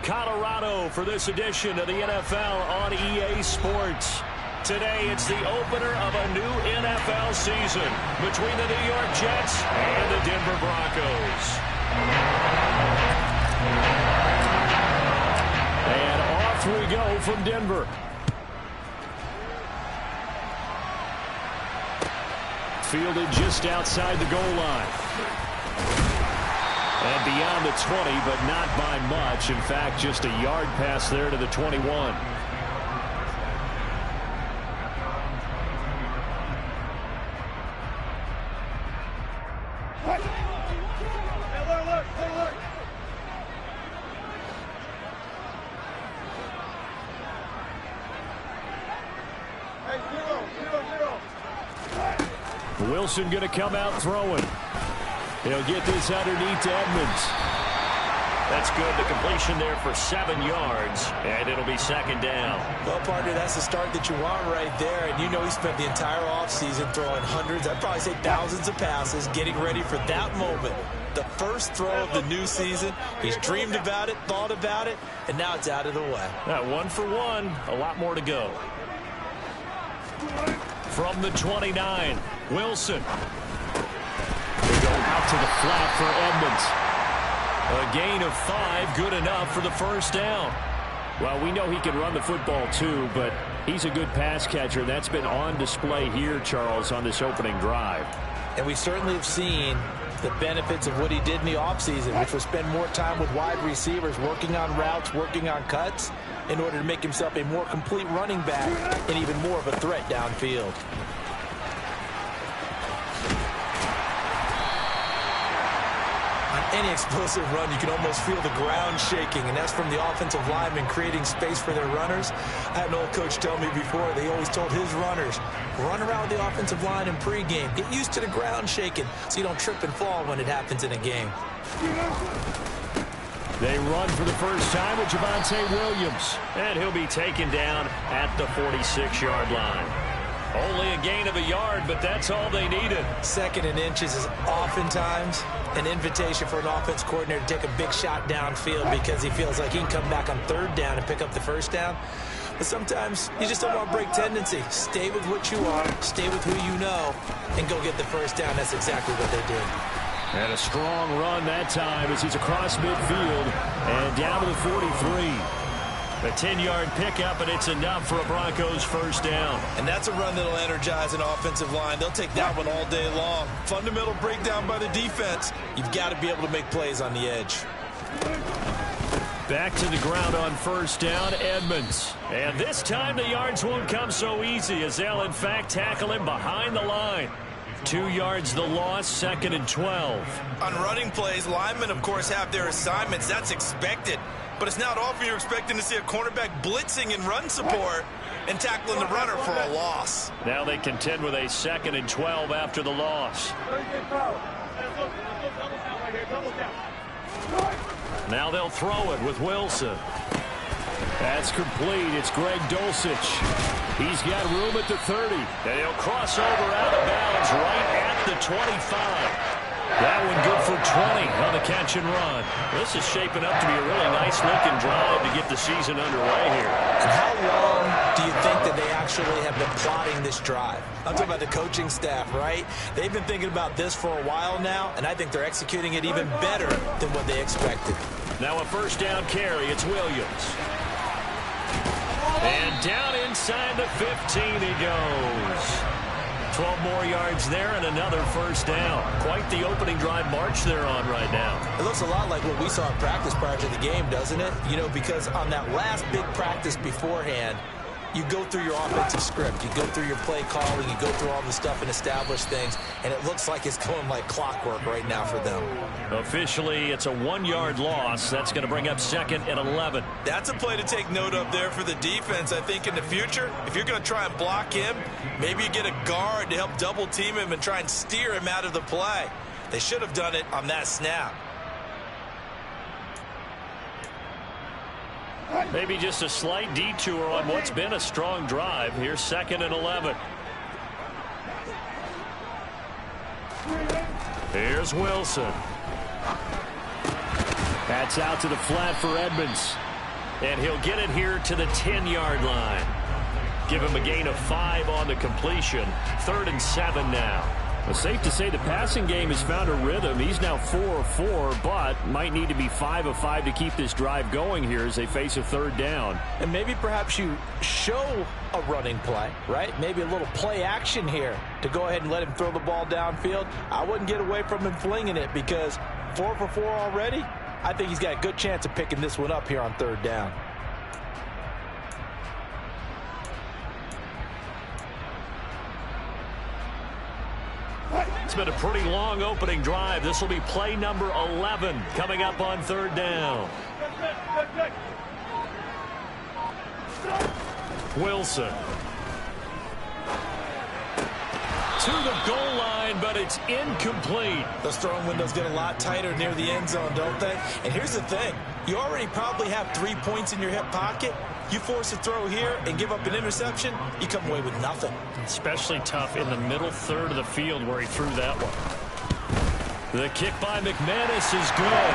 Colorado for this edition of the NFL on EA Sports. Today, it's the opener of a new NFL season between the New York Jets and the Denver Broncos. And off we go from Denver. Fielded just outside the goal line. And beyond the 20, but not by much. In fact, just a yard pass there to the 21. Wilson going to come out throwing. He'll get this underneath to Edmonds. That's good. The completion there for 7 yards, and it'll be second down. Well, partner, that's the start that you want right there. And you know he spent the entire offseason throwing hundreds, I'd probably say thousands of passes, getting ready for that moment. The first throw of the new season. He's dreamed about it, thought about it, and now it's out of the way. 1 for 1. A lot more to go. From the 29, Wilson. They go out to the flat for Edmonds. A gain of 5, good enough for the first down. Well, we know he can run the football too, but he's a good pass catcher. That's been on display here, Charles, on this opening drive. And we certainly have seen the benefits of what he did in the offseason, which was spend more time with wide receivers, working on routes, working on cuts, in order to make himself a more complete running back and even more of a threat downfield. On any explosive run, you can almost feel the ground shaking, and that's from the offensive linemen creating space for their runners. I had an old coach tell me before, they always told his runners, run around the offensive line in pregame. Get used to the ground shaking so you don't trip and fall when it happens in a game. They run for the first time with Javonte Williams. And he'll be taken down at the 46-yard line. Only a gain of a yard, but that's all they needed. 2nd and inches is oftentimes an invitation for an offense coordinator to take a big shot downfield because he feels like he can come back on 3rd down and pick up the first down. But sometimes you just don't want to break tendency. Stay with what you are, stay with who you know, and go get the first down. That's exactly what they did. And a strong run that time as he's across midfield and down to the 43. A 10-yard pickup, and it's enough for a Broncos first down. And that's a run that'll energize an offensive line. They'll take that one all day long. Fundamental breakdown by the defense. You've got to be able to make plays on the edge. Back to the ground on first down, Edmonds. And this time the yards won't come so easy as they'll, in fact, tackle him behind the line. 2 yards the loss, 2nd and 12. On running plays, linemen, of course, have their assignments. That's expected. But it's not often you're expecting to see a cornerback blitzing in run support and tackling the runner for a loss. Now they contend with a 2nd and 12 after the loss. Now they'll throw it with Wilson. That's complete. It's Greg Dulcich. He's got room at the 30. And he'll cross over out of bounds right at the 25. That one good for 20 on the catch and run. This is shaping up to be a really nice-looking drive to get the season underway here. And how long do you think that they actually have been plotting this drive? I'm talking about the coaching staff, right? They've been thinking about this for a while now, and I think they're executing it even better than what they expected. Now a first down carry. It's Williams. And down inside the 15 he goes. 12 more yards there and another first down. Quite the opening drive march they're on right now. It looks a lot like what we saw in practice prior to the game, doesn't it? You know, because on that last big practice beforehand, you go through your offensive script. You go through your play calling. You go through all the stuff and establish things. And it looks like it's going like clockwork right now for them. Officially, it's a 1-yard loss. That's going to bring up 2nd and 11. That's a play to take note of there for the defense. I think in the future, if you're going to try and block him, maybe you get a guard to help double team him and try and steer him out of the play. They should have done it on that snap. Maybe just a slight detour on what's been a strong drive. Here's 2nd and 11. Here's Wilson. That's out to the flat for Edmonds. And he'll get it here to the 10-yard line. Give him a gain of 5 on the completion. 3rd and 7 now. Well, safe to say the passing game has found a rhythm. He's now 4 of 4, but might need to be 5 of 5 to keep this drive going here as they face a 3rd down. And maybe perhaps you show a running play, right? Maybe a little play action here to go ahead and let him throw the ball downfield. I wouldn't get away from him flinging it because 4 for 4 already. I think he's got a good chance of picking this one up here on 3rd down. It's been a pretty long opening drive. This will be play number 11 coming up on 3rd down. Wilson. To the goal line, but it's incomplete. Those throwing windows get a lot tighter near the end zone, don't they? And here's the thing. You already probably have 3 points in your hip pocket. You force a throw here and give up an interception, you come away with nothing. Especially tough in the middle third of the field where he threw that one. The kick by McManus is good.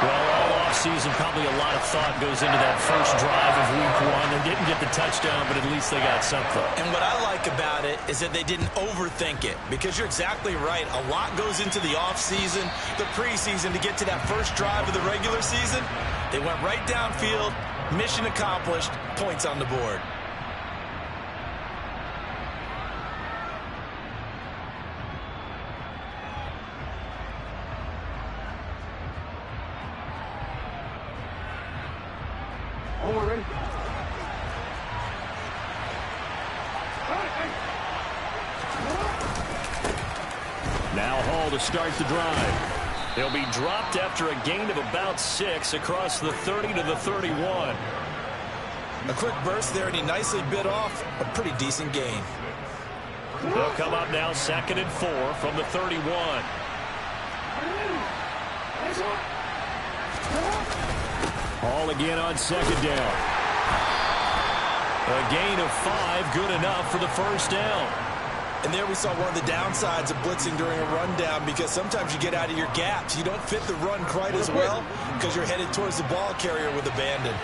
Well, all offseason, probably a lot of thought goes into that first drive of week 1. They didn't get the touchdown, but at least they got something. And what I like about it is that they didn't overthink it, because you're exactly right. A lot goes into the offseason, the preseason to get to that first drive of the regular season. They went right downfield, mission accomplished, points on the board. Now Hall to start the drive. He'll be dropped after a gain of about 6 across the 30 to the 31. A quick burst there, and he nicely bit off a pretty decent gain. They'll come up now 2nd and 4 from the 31. Hall again on 2nd down. A gain of 5, good enough for the first down. And there we saw one of the downsides of blitzing during a rundown, because sometimes you get out of your gaps. You don't fit the run quite as well because you're headed towards the ball carrier with abandon.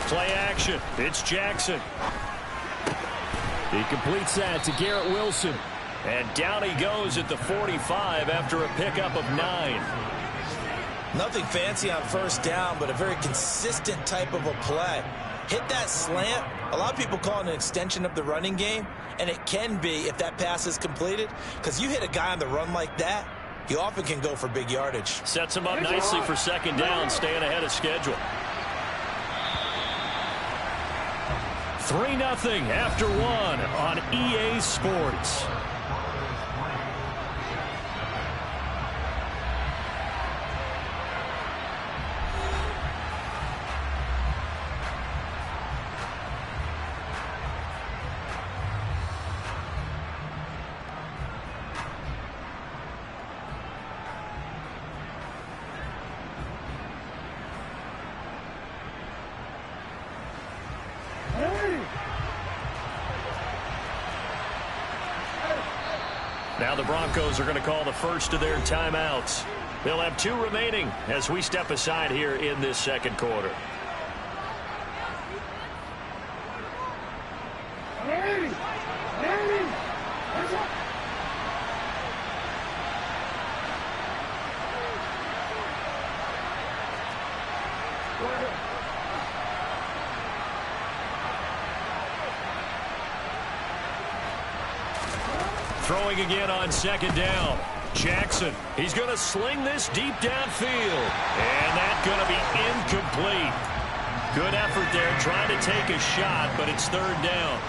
Play action. It's Jackson. He completes that to Garrett Wilson. And down he goes at the 45 after a pickup of 9. Nothing fancy on first down, but a very consistent type of a play. Hit that slant. A lot of people call it an extension of the running game, and it can be if that pass is completed, because you hit a guy on the run like that, you often can go for big yardage. Sets him up nicely for 2nd down, staying ahead of schedule. 3-0 after 1 on EA Sports. Now the Broncos are going to call the first of their timeouts. They'll have 2 remaining as we step aside here in this 2nd quarter. Throwing again on 2nd down. Jackson, he's going to sling this deep downfield. And that's going to be incomplete. Good effort there trying to take a shot, but it's 3rd down.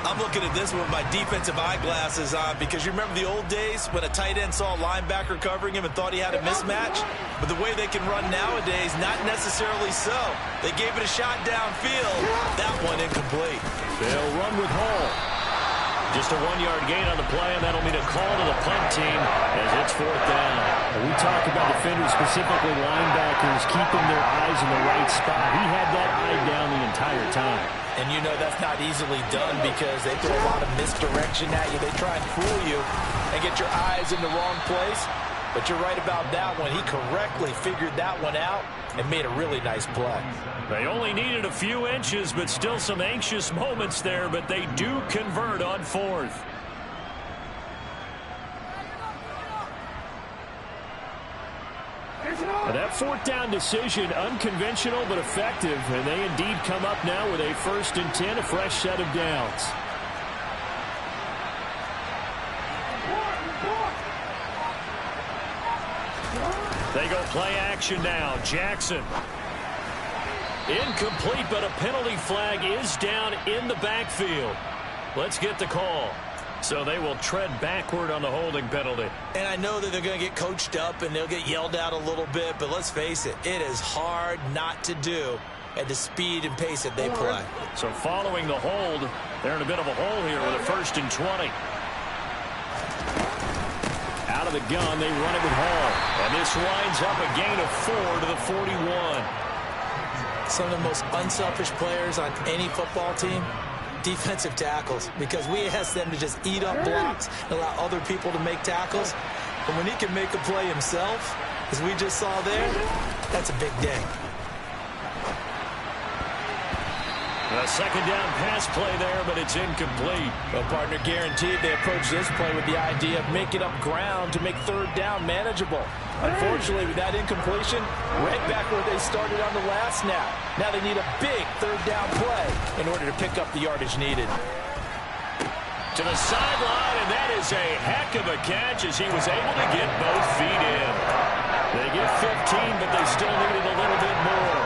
I'm looking at this with my defensive eyeglasses on, because you remember the old days when a tight end saw a linebacker covering him and thought he had a mismatch? But the way they can run nowadays, not necessarily so. They gave it a shot downfield. That one incomplete. They'll run with Hall. Just a 1-yard gain on the play, and that'll mean a call to the punt team as it's 4th down. We talk about defenders, specifically linebackers, keeping their eyes in the right spot. He had that eye down the entire time. And you know that's not easily done because they throw a lot of misdirection at you. They try and fool you and get your eyes in the wrong place. But you're right about that one. He correctly figured that one out and made a really nice play. They only needed a few inches, but still some anxious moments there, but they do convert on 4th. That 4th down decision, unconventional but effective, and they indeed come up now with a 1st and 10, a fresh set of downs. They go play action now. Jackson. Incomplete, but a penalty flag is down in the backfield. Let's get the call. So they will tread backward on the holding penalty. And I know that they're going to get coached up and they'll get yelled at a little bit, but let's face it, it is hard not to do at the speed and pace that they play. So following the hold, they're in a bit of a hole here with a 1st and 20. Out of the gun, they run it with Hall. And this winds up a gain of 4 to the 41. Some of the most unselfish players on any football team, defensive tackles, because we ask them to just eat up blocks and allow other people to make tackles. But when he can make a play himself, as we just saw there, that's a big day. A 2nd down pass play there, but it's incomplete. Well, partner, guaranteed they approach this play with the idea of making up ground to make 3rd down manageable. Unfortunately, with that incompletion, right back where they started on the last snap. Now they need a big 3rd down play in order to pick up the yardage needed. To the sideline, and that is a heck of a catch as he was able to get both feet in. They get 15, but they still needed a little bit more.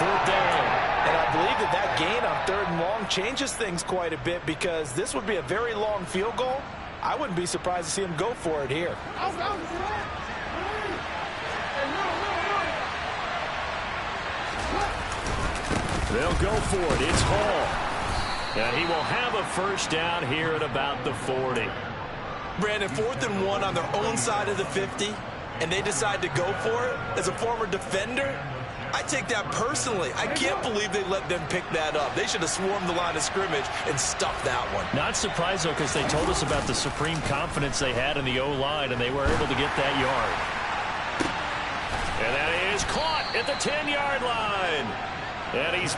4th down. And I believe that gain on 3rd and long changes things quite a bit because this would be a very long field goal. I wouldn't be surprised to see him go for it here. They'll go for it. It's Hall. And he will have a 1st down here at about the 40. Brandon, 4th and 1 on their own side of the 50, and they decide to go for it as a former defender. I take that personally. I can't believe they let them pick that up. They should have swarmed the line of scrimmage and stuffed that one. Not surprised, though, because they told us about the supreme confidence they had in the O-line, and they were able to get that yard. And that is caught at the 10-yard line. And he's...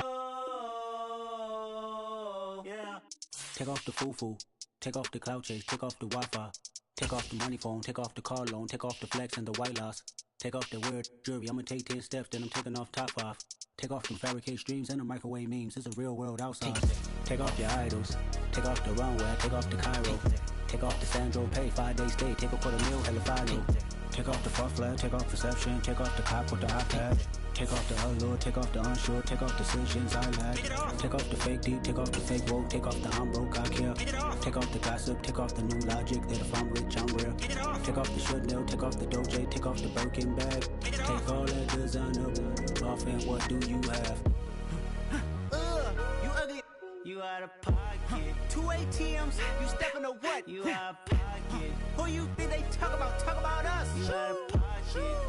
Take off the foo-foo. Take off the cloud chase. Take off the Wi-Fi. Take off the money phone. Take off the car loan. Take off the flex and the white loss. Take off the weird jewelry. I'ma take 10 steps, then I'm taking off top 5. Take off them fabricated streams and the microwave memes. It's a real world outside. Take off your idols. Take off the runway. Take off the Cairo. Take off the Sandro Pay. 5-day stay. Take a $250,000 hella follow. Take off the far flag. Take off perception. Take off the cop with the iPad. Take off the allure. Take off the unsure. Take off decisions I lack. Take off the fake deep. Take off the fake woke. Take off the I'm broke, I care. Take off the gossip. Take off the new logic that if I'm rich, I'm rare. Take off the Chanel. Take off the Doja. Take off the Birkin bag. Take all that designer off and what do you have? You ugly. You out of pocket. 2 ATMs. You stepping to what? You out of pocket. Who you think they talk about? Talk about us. You out of pocket.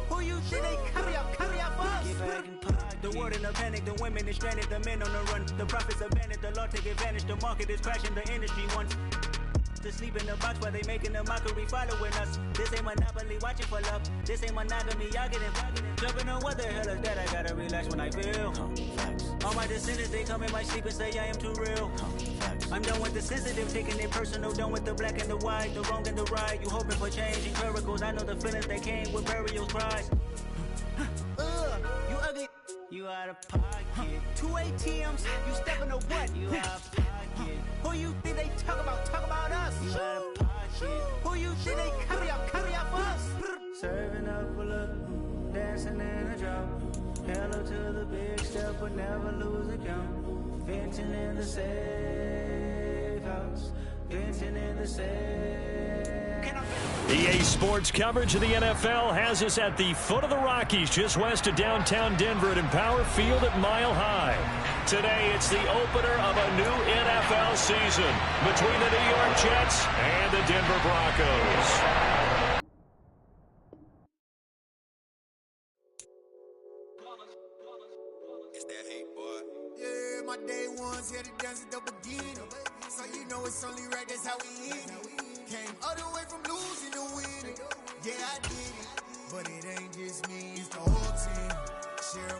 Who you think they copy up for us? Get back in pocket. The world in a panic. The women is stranded. The men on the run. The profits abandoned. The law take advantage. The market is crashing. The industry wants to sleep in the box while they making a mockery following us. This ain't Monopoly, watching for love. This ain't monogamy, y'all getting jumping on what the hell is that? I gotta relax when I feel. All my descendants, they come in my sleep and say I am too real. I'm done with the sensitive, taking it personal. Done with the black and the white, the wrong and the right. You hoping for change and miracles. I know the feelings that came with burials, cries. You ugly. You out of pocket. 2 ATMs, you stepping to what? You out of pocket. Who you think they talk about? Talk about us. You out of pocket. Who you think they copy up for us? Serving up a look, dancing in a drop. Hello to the big step, but never lose a count. Venting in the safe house. Venting in the safe. EA Sports coverage of the NFL has us at the foot of the Rockies, just west of downtown Denver at Empower Field at Mile High. Today, it's the opener of a new NFL season between the New York Jets and the Denver Broncos. It's that hate, boy. Yeah, my day ones here to dance at the beginning. So you know it's only right, that's how we eat it. Came all the way from losing to winning. Yeah, I did it. But it ain't just me, it's the whole team. Share